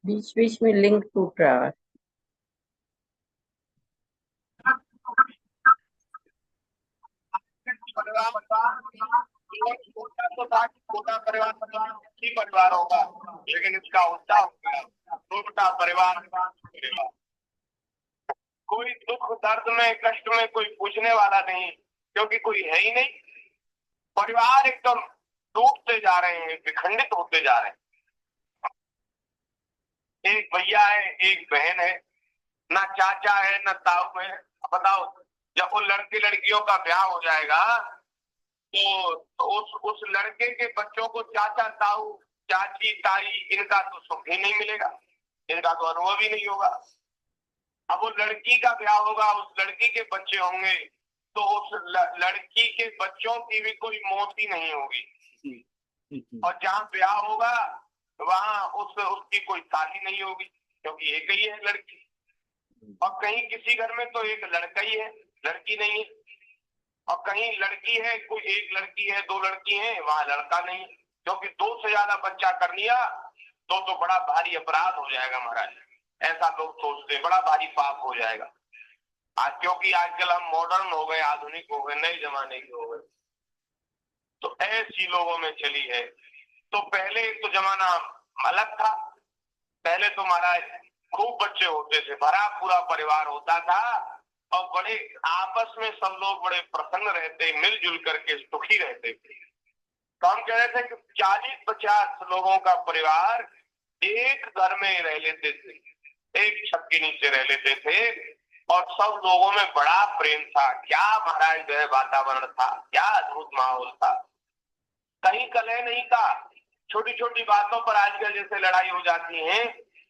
बीच बीच में लिंक टूट रहा है। परिवार छोटा तो था कि छोटा परिवार मतलब ही परिवार होगा, लेकिन इसका उल्टा हो गया, छोटा परिवार। कोई दुख दर्द में कष्ट में कोई पूछने वाला नहीं, क्योंकि कोई है ही नहीं। परिवार एकदम टूटते जा रहे हैं, विखंडित होते जा रहे हैं। एक भैया है, एक बहन है, ना चाचा है ना ताऊ है। अब बताओ, जब वो लड़के लड़कियों का ब्याह हो जाएगा तो उस लड़के के बच्चों को चाचा ताऊ चाची ताई इनका तो सुख ही नहीं मिलेगा, इनका तो अनुभव ही नहीं होगा। अब वो लड़की का ब्याह होगा, उस लड़की के बच्चे होंगे, तो उस लड़की के बच्चों की भी कोई मौत ही नहीं होगी। और जहाँ ब्याह होगा वहां उसकी कोई शादी नहीं होगी, क्योंकि एक ही है लड़की। और कहीं किसी घर में तो एक लड़का ही है, लड़की नहीं है। और कहीं लड़की है, कोई एक लड़की है, दो लड़की है, वहां लड़का नहीं, क्योंकि दो से ज्यादा बच्चा कर लिया तो बड़ा भारी अपराध हो जाएगा महाराज। ऐसा लोग सोचते हैं, बड़ा भारी पाप हो जाएगा। आज क्योंकि आजकल हम मॉडर्न हो गए, आधुनिक हो गए, नए जमाने के हो गए, तो ऐसी लोगों में चली है। तो पहले तो जमाना अलग था। पहले तो महाराज खूब बच्चे होते थे, भरा पूरा परिवार होता था, और बड़े आपस में सब लोग बड़े प्रसन्न रहते, मिलजुल करके सुखी रहते थे। तो हम कह रहे थे कि 40-50 लोगों का परिवार एक घर में रह लेते थे, एक छत के नीचे रह लेते थे, और सब लोगों में बड़ा प्रेम था। क्या महाराज जो है वातावरण था, क्या अद्भुत माहौल था, कहीं कलह नहीं था। छोटी छोटी बातों पर आजकल जैसे लड़ाई हो जाती है,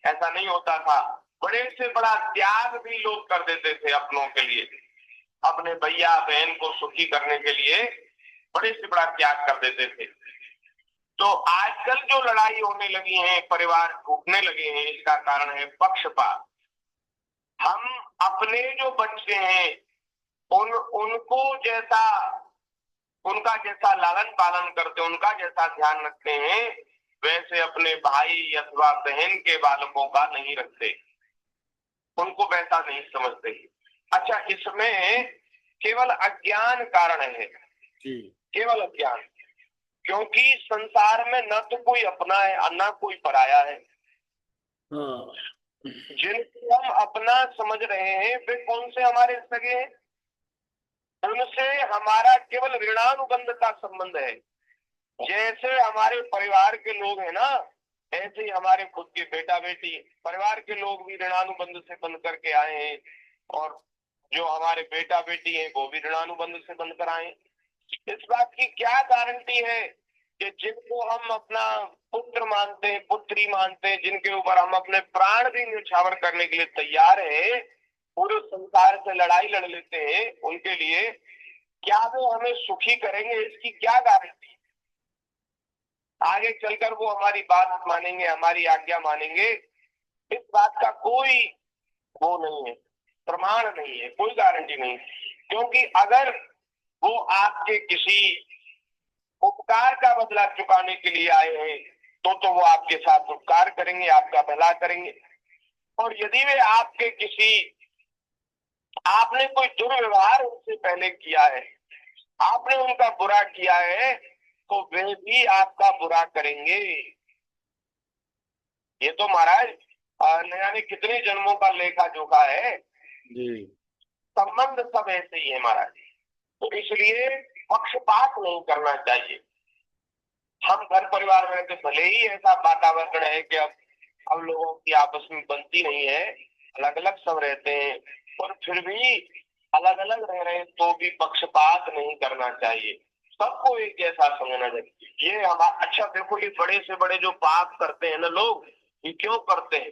ऐसा नहीं होता था। बड़े से बड़ा त्याग भी लोग कर देते थे अपनों के लिए, अपने भैया बहन को सुखी करने के लिए बड़े से बड़ा त्याग कर देते थे। तो आजकल जो लड़ाई होने लगी है, परिवार टूटने लगे हैं, इसका कारण है पक्षपात। हम अपने जो बच्चे हैं उनको जैसा, उनका जैसा लालन पालन करते, उनका जैसा ध्यान रखते हैं, वैसे अपने भाई अथवा बहन के बालकों का नहीं रखते, उनको वैसा नहीं समझते। अच्छा, इसमें केवल अज्ञान कारण है जी, केवल अज्ञान। क्योंकि संसार में न तो कोई अपना है और न कोई पराया है। हाँ। जिनको हम अपना समझ रहे हैं वे कौन से हमारे सगे हैं? उनसे हमारा केवल ऋणानुबंध का संबंध है। जैसे हमारे परिवार के लोग हैं ना, ऐसे ही हमारे खुद के बेटा बेटी परिवार के लोग भी ऋणानुबंध से बंध करके आए हैं, और जो हमारे बेटा बेटी हैं वो भी ऋणानुबंध से बनकर आए। इस बात की क्या गारंटी है कि जिनको हम अपना पुत्र मानते हैं, पुत्री मानते हैं, जिनके ऊपर हम अपने प्राण भी न्यौछावर करने के लिए तैयार है, पूरे संसार से लड़ाई लड़ लेते हैं उनके लिए, क्या वो हमें सुखी करेंगे? इसकी क्या गारंटी? आगे चलकर वो हमारी बात मानेंगे, हमारी आज्ञा मानेंगे, इस बात का कोई वो नहीं है, प्रमाण नहीं है, कोई गारंटी नहीं। क्योंकि अगर वो आपके किसी उपकार का बदला चुकाने के लिए आए हैं तो वो आपके साथ उपकार करेंगे, आपका भला करेंगे। और यदि वे आपके किसी, आपने कोई दुर्व्यवहार उनसे पहले किया है, आपने उनका बुरा किया है, तो वे भी आपका बुरा करेंगे। ये तो महाराज न जाने कितने जन्मों का लेखा जोखा है जी। संबंध सब ऐसे ही है महाराज। तो इसलिए पक्षपात नहीं करना चाहिए। हम घर परिवार में रहते, भले ही ऐसा वातावरण है कि अब लोगों की आपस में बनती नहीं है, अलग अलग सब रहते हैं, और फिर भी अलग अलग रह रहे हैं तो भी पक्षपात नहीं करना चाहिए, सबको एक जैसा समझना चाहिए। ये हमारा, अच्छा देखो, ये बड़े से बड़े जो पाप करते हैं ना लोग, ये क्यों करते हैं?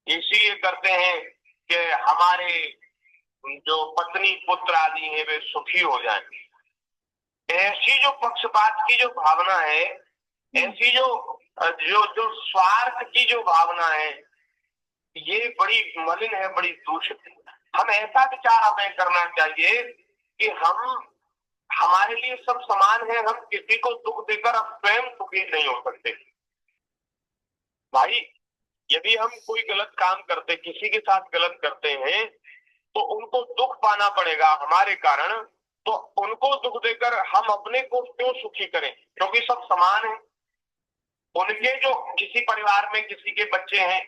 इसीलिए करते हैं कि हमारे जो पत्नी पुत्र आदि हैं वे सुखी हो जाएं। ऐसी जो पक्षपात की जो भावना है, ऐसी जो जो जो स्वार्थ की जो भावना है, ये बड़ी मलिन है, बड़ी दूषित है। हम ऐसा विचार हमें करना चाहिए कि हम, हमारे लिए सब समान है, हम किसी को दुख देकर अब स्वयं सुखी नहीं हो सकते। भाई यदि हम कोई गलत काम करते, किसी के साथ गलत करते हैं, तो उनको दुख पाना पड़ेगा हमारे कारण। तो उनको दुख देकर हम अपने को क्यों सुखी करें, क्योंकि सब समान है। उनके जो किसी परिवार में किसी के बच्चे हैं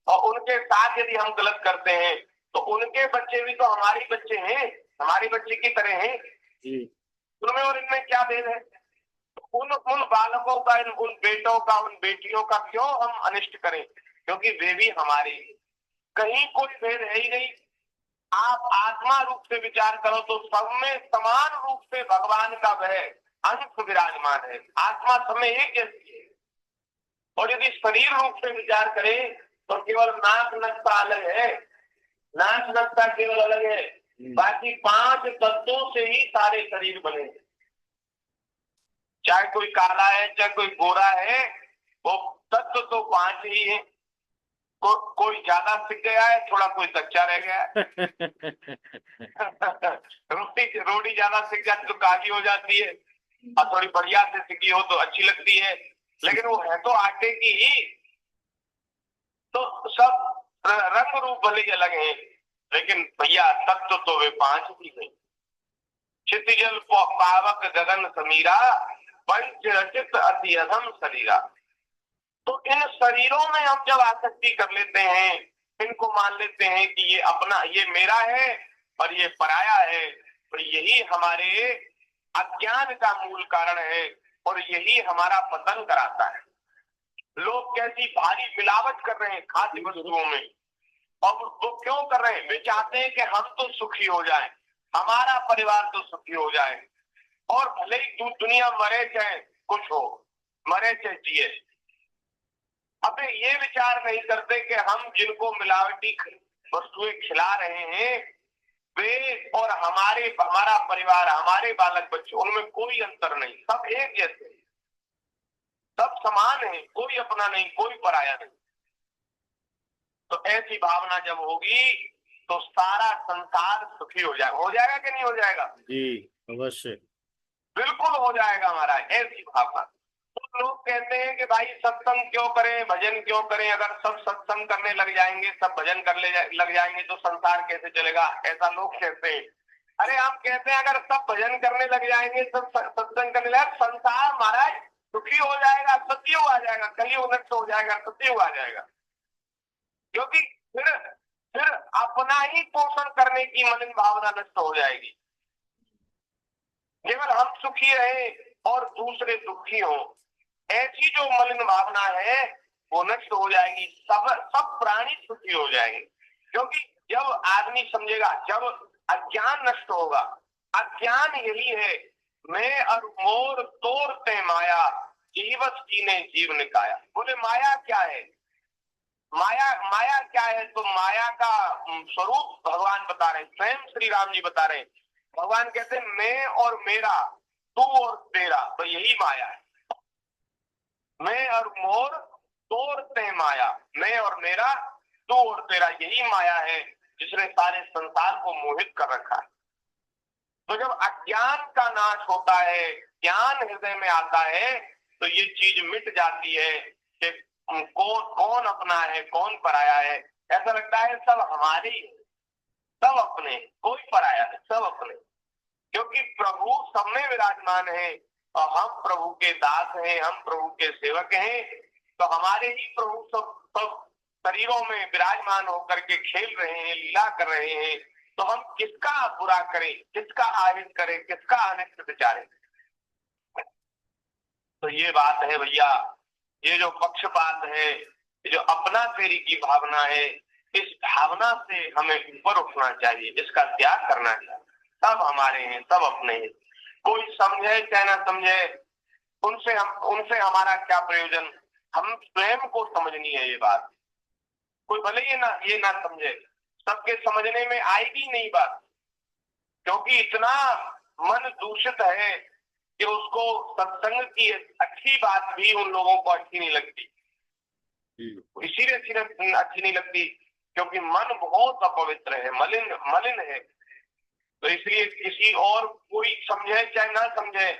और उनके साथ यदि हम गलत करते हैं, तो उनके बच्चे भी तो हमारे बच्चे हैं, हमारे बच्चे की तरह हैं। उनमें और इनमें क्या भेद है? उन उन बालकों का, उन बेटों का, उन बेटियों का क्यों हम अनिष्ट करें, क्योंकि वे भी हमारे। कहीं कोई भेद है ही नहीं। आप आत्मा रूप से विचार करो तो सब में समान रूप से भगवान का वह अंश विराजमान है। आत्मा सब में एक जैसी है। और यदि शरीर रूप से विचार करें तो केवल नाक नक्शा अलग है, नाक नक्शा केवल अलग है, बाकी 5 तत्वों से ही सारे शरीर बने हैं। चाहे कोई काला है, चाहे कोई गोरा है, वो तत्व तो 5 ही है। कोई ज्यादा सीख गया है, थोड़ा कोई कच्चा रह गया है। रोटी ज्यादा सीख जाती तो काली हो जाती है, और थोड़ी बढ़िया से सीखी हो तो अच्छी लगती है, लेकिन वो है तो आटे की ही। तो सब रंग रूप भले अलग है, लेकिन भैया तत्व तो वे 5 ही है। क्षितिजल पावक गगन समीरा, पंच रचित अति अधम शरीरा। तो इन शरीरों में हम जब आसक्ति कर लेते हैं, इनको मान लेते हैं कि ये अपना, ये मेरा है और ये पराया है, तो यही हमारे अज्ञान का मूल कारण है और यही हमारा पतन कराता है। लोग कैसी भारी मिलावट कर रहे हैं खाद्य वस्तुओं में, और वो क्यों कर रहे हैं? वे चाहते हैं कि हम तो सुखी हो जाएं, हमारा परिवार तो सुखी हो जाए, और भले ही दुनिया मरे चाहे कुछ हो, मरे चाहे जिए। अबे ये विचार नहीं करते कि हम जिनको मिलावटी वस्तुएं खिला रहे हैं, वे और हमारा परिवार, हमारे बालक बच्चे, उनमें कोई अंतर नहीं, सब एक जैसे, सब समान है, कोई अपना नहीं, कोई पराया नहीं। तो ऐसी भावना जब होगी तो सारा संसार सुखी हो जाएगा। हो जाएगा कि नहीं हो जाएगा? जी अवश्य, बिल्कुल हो जाएगा महाराज, ऐसी भावना। तो लोग कहते हैं कि भाई सत्संग क्यों करें, भजन क्यों करें? अगर सब सत्संग करने लग जाएंगे, सब भजन लग जाएंगे तो संसार कैसे चलेगा, ऐसा लोग कहते हैं। अरे हम कहते हैं अगर सब भजन करने लग जाएंगे, सब सत्संग करने लगे, संसार महाराज सुखी हो जाएगा, सतयुग आ जाएगा, कलयुग नष्ट हो जाएगा, सतयुग आ जाएगा। क्योंकि फिर अपना ही पोषण करने की मलिन भावना नष्ट हो जाएगी। केवल हम सुखी रहे और दूसरे दुखी हो, ऐसी जो मलिन भावना है वो नष्ट हो जाएगी। सब प्राणी सुखी हो जाएंगे। क्योंकि जब आदमी समझेगा, जब अज्ञान नष्ट होगा, अज्ञान यही है, मैं और मोर तोड़ते माया, जीवत कीने जीव निकाया। बोले माया क्या है? माया क्या है? तो माया का स्वरूप भगवान बता रहे, स्वयं श्री राम जी बता रहे। भगवान कहते हैं मैं और मेरा, तू और तेरा, तो यही माया है। मैं और मोर तोड़ते माया, मैं और मेरा, तू और तेरा, यही माया है जिसने सारे संसार को मोहित कर रखा है। तो जब अज्ञान का नाश होता है, ज्ञान हृदय में आता है, तो ये चीज मिट जाती है कि कौन अपना है, कौन पराया है। ऐसा लगता है सब हमारे ही, सब अपने, कोई पराया नहीं, सब अपने। क्योंकि प्रभु सब में विराजमान है और हम प्रभु के दास हैं, हम प्रभु के सेवक हैं। तो हमारे ही प्रभु सब शरीरों में विराजमान होकर के खेल रहे हैं, लीला कर रहे हैं। तो हम किसका बुरा करें, किसका आहित करें, किसका अनिष्ट विचारें? तो ये बात है भैया, ये जो पक्षपात है, ये जो अपना तेरी की भावना है, इस भावना से हमें ऊपर उठना चाहिए, इसका त्याग करना चाहिए। सब हमारे हैं, सब अपने हैं। कोई समझे चाहे ना समझे, उनसे हमारा क्या प्रयोजन? हम स्वयं को समझनी है ये बात। कोई भले ये ना समझे, सबके समझने में आएगी नहीं बात, क्योंकि इतना मन दूषित है कि उसको सत्संग की अच्छी बात भी उन लोगों को अच्छी नहीं लगती। इसीलिए अच्छी नहीं लगती क्योंकि मन बहुत अपवित्र है, मलिन है। तो इसलिए किसी और कोई समझे चाहे ना समझे,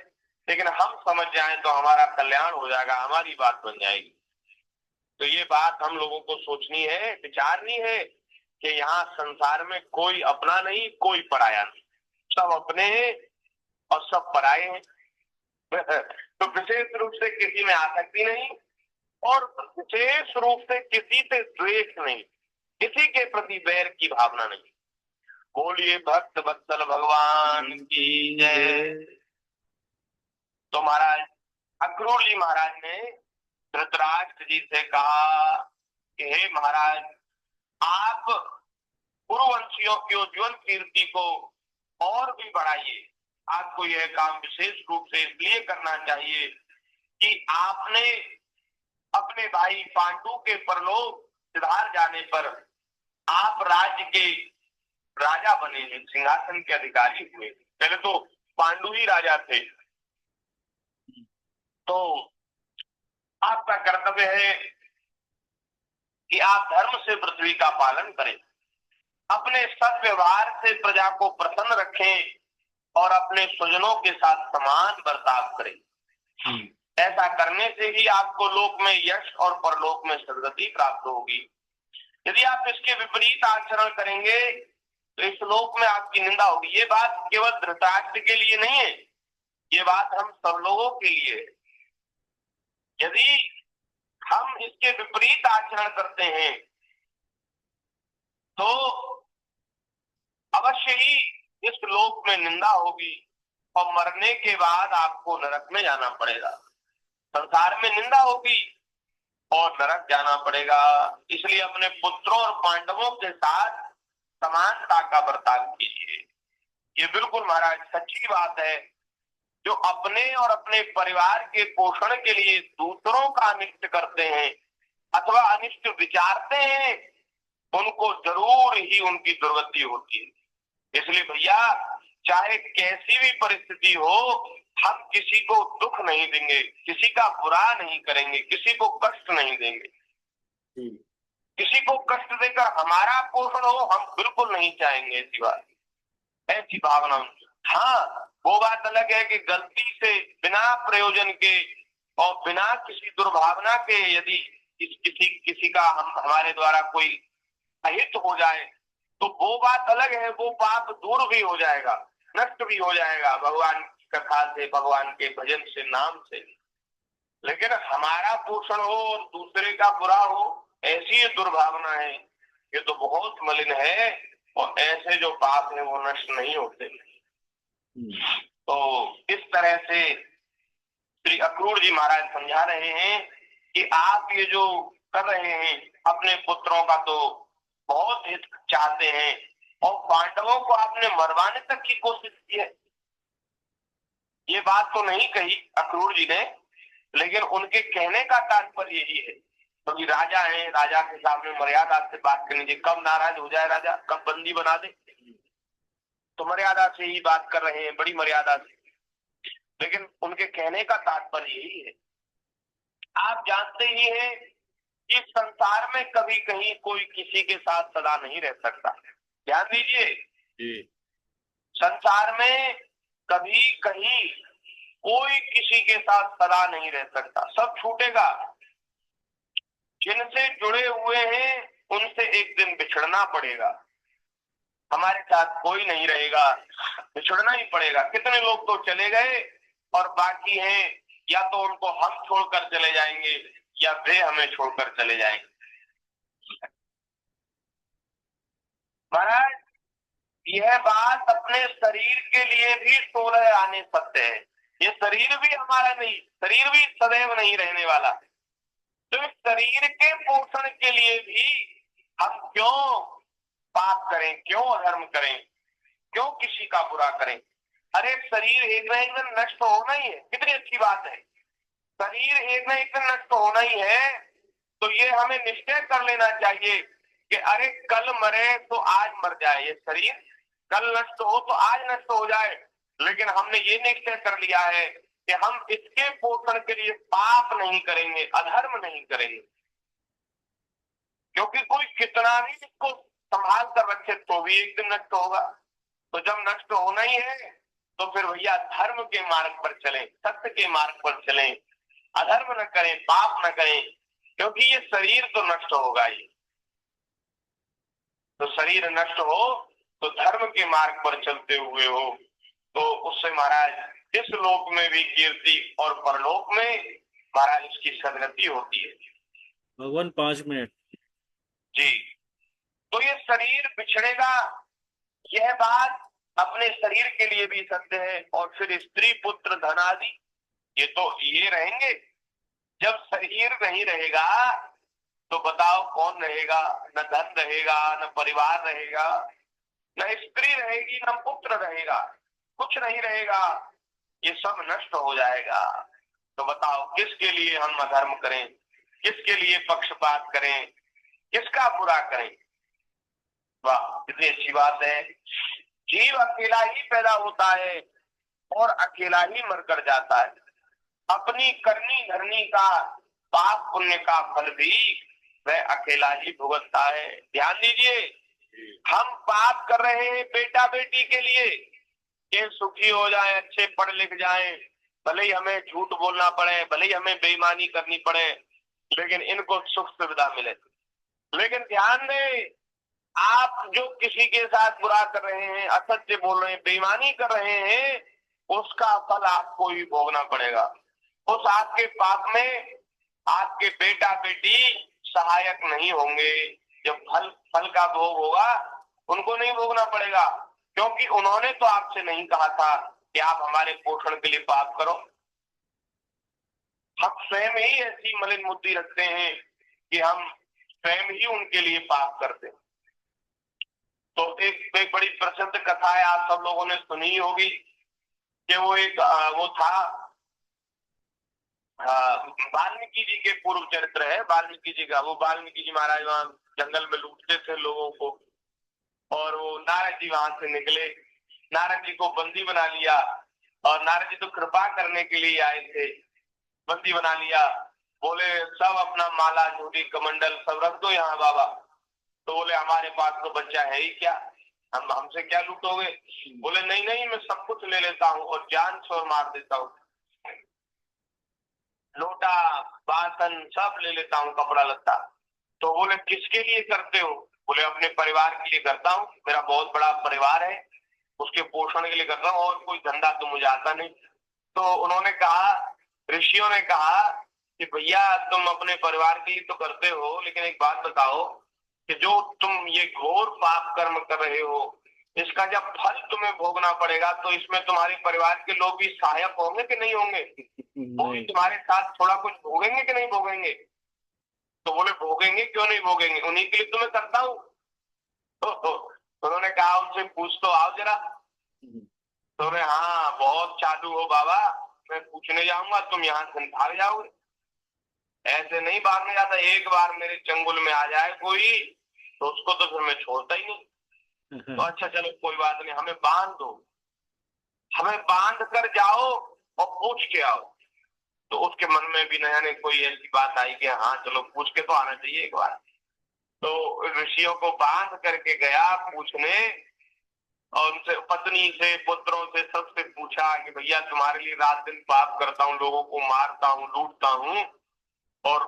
लेकिन हम समझ जाएं तो हमारा कल्याण हो जाएगा, हमारी बात बन जाएगी। तो ये बात हम लोगों को सोचनी है, विचारनी है कि यहाँ संसार में कोई अपना नहीं, कोई पराया नहीं, सब अपने हैं और सब पराये हैं। तो विशेष रूप से किसी में आसक्ति नहीं और विशेष रूप से किसी से द्वेष नहीं, किसी के प्रति बैर की भावना नहीं। बोलिए भक्त वत्सल भगवान की जय। तो महाराज अक्रूर जी महाराज ने धृतराष्ट्र जी से कहा कि हे महाराज, आप कुरुवंशियों की उज्ज्वल कीर्ति को और भी बढ़ाइए। आपको यह काम विशेष रूप से इसलिए करना चाहिए कि आपने अपने भाई पांडु के परलोक सिधार जाने पर आप राज्य के राजा बने हैं, सिंहासन के अधिकारी हुए। पहले तो पांडु ही राजा थे, तो आपका कर्तव्य है कि आप धर्म से पृथ्वी का पालन करें, अपने सद्व्यवहार से प्रजा को प्रसन्न रखें और अपने स्वजनों के साथ समान बर्ताव करें। ऐसा करने से ही आपको लोक में यश और परलोक में सद्गति प्राप्त होगी। यदि आप इसके विपरीत आचरण करेंगे तो इस लोक में आपकी निंदा होगी। ये बात केवल धृतराष्ट्र के लिए नहीं है, ये बात हम सब लोगों के लिए है। यदि हम इसके विपरीत आचरण करते हैं तो अवश्य ही इस लोक में निंदा होगी और मरने के बाद आपको नरक में जाना पड़ेगा। संसार में निंदा होगी और नरक जाना पड़ेगा। इसलिए अपने पुत्रों और पांडवों के साथ समानता का बर्ताव कीजिए। ये बिल्कुल महाराज सच्ची बात है। जो अपने और अपने परिवार के पोषण के लिए दूसरों का अनिष्ट करते हैं अथवा अनिष्ट विचारते हैं, उनको जरूर ही उनकी दुर्गति होती है। इसलिए भैया, चाहे कैसी भी परिस्थिति हो, हम किसी को दुख नहीं देंगे, किसी का बुरा नहीं करेंगे, किसी को कष्ट नहीं देंगे। किसी को कष्ट देकर हमारा पोषण हो, हम बिल्कुल नहीं चाहेंगे ऐसी बात, ऐसी भावना। हाँ, वो बात अलग है कि गलती से बिना प्रयोजन के और बिना किसी दुर्भावना के यदि किसी का हमारे द्वारा कोई अहित हो जाए तो वो बात अलग है, वो पाप दूर भी हो जाएगा, नष्ट भी हो जाएगा भगवान की कथा से, भगवान के भजन से, नाम से। लेकिन हमारा पोषण हो और दूसरे का बुरा हो, ऐसी ये दुर्भावना है, ये तो बहुत मलिन है और ऐसे जो पाप है वो नष्ट नहीं होते। तो इस तरह से श्री अक्रूर जी महाराज समझा रहे हैं कि आप ये जो कर रहे हैं अपने पुत्रों का तो बहुत हित चाहते हैं और पांडवों को आपने मरवाने तक की कोशिश की है। ये बात तो नहीं कही अक्रूर जी ने, लेकिन उनके कहने का तात्पर्य यही है क्योंकि तो राजा है, राजा के सामने मर्यादा से बात करनी चाहिए। कब नाराज हो जाए राजा, कब बंदी बना दे, तो मर्यादा से ही बात कर रहे हैं, बड़ी मर्यादा से। लेकिन उनके कहने का तात्पर्य यही है। आप जानते ही हैं कि संसार में कभी कहीं कोई किसी के साथ सदा नहीं रह सकता। ध्यान दीजिए, संसार में कभी कहीं कोई किसी के साथ सदा नहीं रह सकता, सब छूटेगा। जिनसे जुड़े हुए हैं उनसे एक दिन बिछड़ना पड़ेगा। हमारे साथ कोई नहीं रहेगा, बिछड़ना ही पड़ेगा। कितने लोग तो चले गए और बाकी हैं, या तो उनको हम छोड़कर चले जाएंगे या वे हमें छोड़कर चले जाएंगे। महाराज, यह बात अपने शरीर के लिए भी 16 आने सत्य है। ये शरीर भी हमारा नहीं, शरीर भी सदैव नहीं रहने वाला। तो इस शरीर के पोषण के लिए भी हम क्यों पाप करें, क्यों अधर्म करें, क्यों किसी का बुरा करें। अरे शरीर एक न एक दिन नष्ट होना ही है। कितनी अच्छी बात है, शरीर एक न एक दिन नष्ट होना ही है। तो ये हमें निश्चय कर लेना चाहिए कि अरे कल मरे तो आज मर जाए ये शरीर, कल नष्ट हो तो आज नष्ट हो जाए। लेकिन हमने ये निश्चय कर लिया है कि हम इसके पोषण के लिए पाप नहीं करेंगे, अधर्म नहीं करेंगे। क्योंकि कोई कितना भी इसको संभाल कर रखे तो भी एक दिन नष्ट होगा। तो जब नष्ट होना ही है तो फिर भैया धर्म के मार्ग पर चलें, सत्य के मार्ग पर चलें, अधर्म न करें, पाप न करें। क्योंकि ये शरीर तो नष्ट होगा ही। तो शरीर नष्ट हो तो धर्म के मार्ग पर चलते हुए हो तो उससे महाराज इस लोक में भी कीर्ति और परलोक में महाराज इसकी सदगति होती है। भगवान 5 मिनट। जी, तो ये शरीर बिछड़ेगा, यह बात अपने शरीर के लिए भी सत्य है। और फिर स्त्री पुत्र धन आदि ये तो ये रहेंगे। जब शरीर नहीं रहेगा तो बताओ कौन रहेगा? न धन रहेगा, न परिवार रहेगा, न स्त्री रहेगी, न पुत्र रहेगा, कुछ नहीं रहेगा। ये सब नष्ट हो जाएगा। तो बताओ किसके लिए हम अधर्म करें, किसके लिए पक्षपात करें, किसका बुरा करें? वाह, कितनी अच्छी बात है। जीव अकेला ही पैदा होता है और अकेला ही मरकर जाता है। अपनी करनी धरनी का पाप पुण्य का फल भी वह अकेला ही भुगतता है। ध्यान दीजिए, हम पाप कर रहे हैं बेटा बेटी के लिए कि सुखी हो जाए, अच्छे पढ़ लिख जाए, भले ही हमें झूठ बोलना पड़े, भले ही हमें बेईमानी करनी पड़े, लेकिन इनको सुख सुविधा मिले। लेकिन ध्यान दें, आप जो किसी के साथ बुरा कर रहे हैं, असत्य बोल रहे हैं, बेईमानी कर रहे हैं, उसका फल आपको ही भोगना पड़ेगा। उस आपके पाप में आपके बेटा बेटी सहायक नहीं होंगे। जब फल का भोग होगा उनको नहीं भोगना पड़ेगा, क्योंकि उन्होंने तो आपसे नहीं कहा था कि आप हमारे पोषण के लिए पाप करो। हम स्वयं ही ऐसी मलिन बुद्धि रखते हैं कि हम स्वयं ही उनके लिए पाप करते हैं। तो एक बड़ी प्रसिद्ध कथा है, आप सब लोगों ने सुनी होगी कि वो था वाल्मीकि जी के पूर्व चरित्र है वाल्मीकि जी का। वो वाल्मीकि जी महाराज वहां जंगल में लूटते थे लोगों को, और वो नारद जी वहां से निकले, नारद जी को बंदी बना लिया, और नारद जी तो कृपा करने के लिए आए थे, बंदी बना लिया। बोले सब अपना माला झूठी कमंडल सब रख दो यहाँ बाबा। तो बोले हमारे पास तो बच्चा है ही क्या, हम हमसे क्या लूटोगे? बोले नहीं नहीं, मैं सब कुछ ले लेता हूँ और जान छोड़ मार देता हूँ, लोटा बासन सब ले लेता हूँ, कपड़ा लत्ता। तो बोले किसके लिए करते हो? बोले अपने परिवार के लिए करता हूँ, मेरा बहुत बड़ा परिवार है, उसके पोषण के लिए करता हूँ, और कोई धंधा तो मुझे आता नहीं। तो उन्होंने कहा, ऋषियों ने कहा कि भैया तुम अपने परिवार के लिए तो करते हो, लेकिन एक बात बताओ कि जो तुम ये घोर पाप कर्म कर रहे हो, इसका जब फल तुम्हें भोगना पड़ेगा तो इसमें तुम्हारे परिवार के लोग भी सहायक होंगे कि नहीं होंगे? वो भी तुम्हारे साथ थोड़ा कुछ भोगेंगे कि नहीं भोगेंगे? तो बोले भोगेंगे, क्यों नहीं भोगेंगे, उन्हीं के लिए तुम्हें करता हूँ। तो उन्होंने कहा उनसे पूछ तो आओ जरा। तो बोले हाँ बहुत चालू हो बाबा, मैं पूछने जाऊंगा तुम यहाँ से भाग जाओगे, ऐसे नहीं भागने जाता। एक बार मेरे चंगुल में आ जाए कोई तो उसको तो फिर मैं छोड़ता ही नहीं। तो अच्छा चलो कोई बात नहीं, हमें बांध दो, हमें बांध कर जाओ और पूछ के आओ। तो उसके मन में भी नया ने कोई ऐसी बात आई कि हाँ चलो पूछ के तो आना चाहिए एक बार। तो ऋषियों को बांध करके गया पूछने, और उनसे पत्नी से पुत्रों से सबसे पूछा कि भैया तुम्हारे लिए रात दिन पाप करता हूँ, लोगों को मारता हूँ, लूटता हूँ, और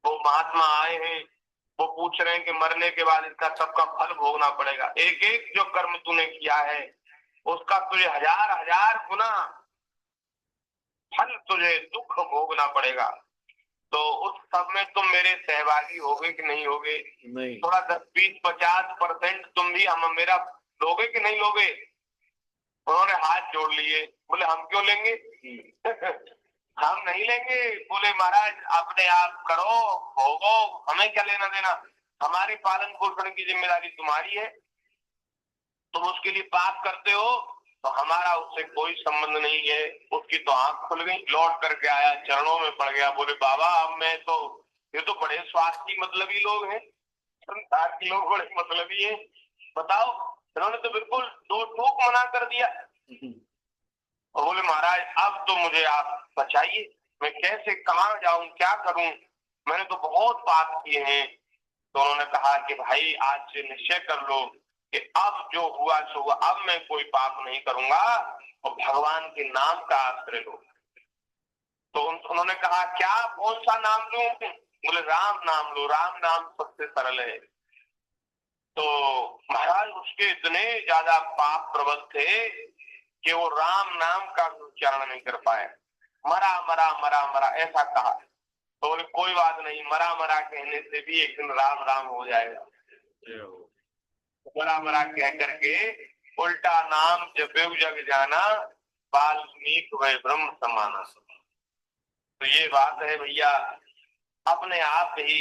वो महात्मा आए हैं, वो पूछ रहे हैं कि मरने के बाद इसका सबका फल भोगना पड़ेगा, एक एक जो कर्म तूने किया है उसका तुझे हजार हजार गुना फल, तुझे दुख भोगना पड़ेगा। तो उस सब में तुम मेरे सहभागी होगे कि नहीं होगे? नहीं। थोड़ा 10-20-50% तुम भी हम मेरा लोगे कि नहीं लोगे? उन्होंने हाथ जोड़ लिए, बोले हम क्यों लेंगे? हम नहीं लेंगे। बोले महाराज अपने आप करो, भोगो, हमें क्या लेना देना, हमारे पालन पोषण की जिम्मेदारी तुम्हारी है, तुम उसके लिए पाप करते हो तो हमारा उससे कोई संबंध नहीं है। उसकी तो आंख खुल गई, लौट करके आया, चरणों में पड़ गया, बोले बाबा अब मैं तो, ये तो बड़े स्वार्थी मतलबी लोग हैं, संसार के लोग बड़े मतलबी हैं, बताओ। इन्होंने तो बिल्कुल दो टूक मना कर दिया। और बोले महाराज अब तो मुझे आप बचाइए, मैं कैसे कहाँ जाऊं, क्या करूं, मैंने तो बहुत पाप किए हैं। तो उन्होंने कहा कि भाई आज से निश्चय कर लो कि अब जो हुआ सो हुआ, अब मैं कोई पाप नहीं करूंगा और भगवान के नाम का आश्रय लो। तो उन्होंने कहा क्या, कौन सा नाम लूं? बोले राम नाम लो, राम नाम सबसे सरल है। तो महाराज उसके इतने ज्यादा पाप प्रबल थे कि वो राम नाम का उच्चारण नहीं कर पाए। मरा मरा मरा मरा ऐसा कहा। तो बोले कोई बात नहीं, मरा मरा कहने से भी एक दिन राम राम हो जाएगा। मरा मरा कह करके उल्टा नाम जपे जग जाना, वाल्मीकि वै ब्रह्म समाना। तो ये बात है भैया, अपने आप ही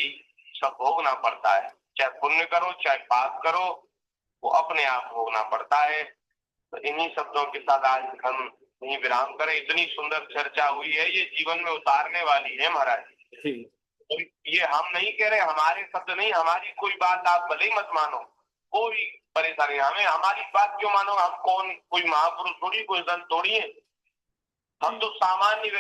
सब भोगना पड़ता है, चाहे पुण्य करो चाहे पाप करो, वो अपने आप भोगना पड़ता है। तो इन्हीं शब्दों के साथ आज हम यहीं विराम करें। इतनी सुंदर चर्चा हुई है, ये जीवन में उतारने वाली है महाराज। तो ये हम नहीं कह रहे, हमारे शब्द नहीं, हमारी कोई बात आप भले ही मत मानो, कोई परेशानी, हमें हमारी बात क्यों मानो? हम कौन, कोई महापुरुष थोड़ी, कोई संत थोड़ी है, हम तो सामान्य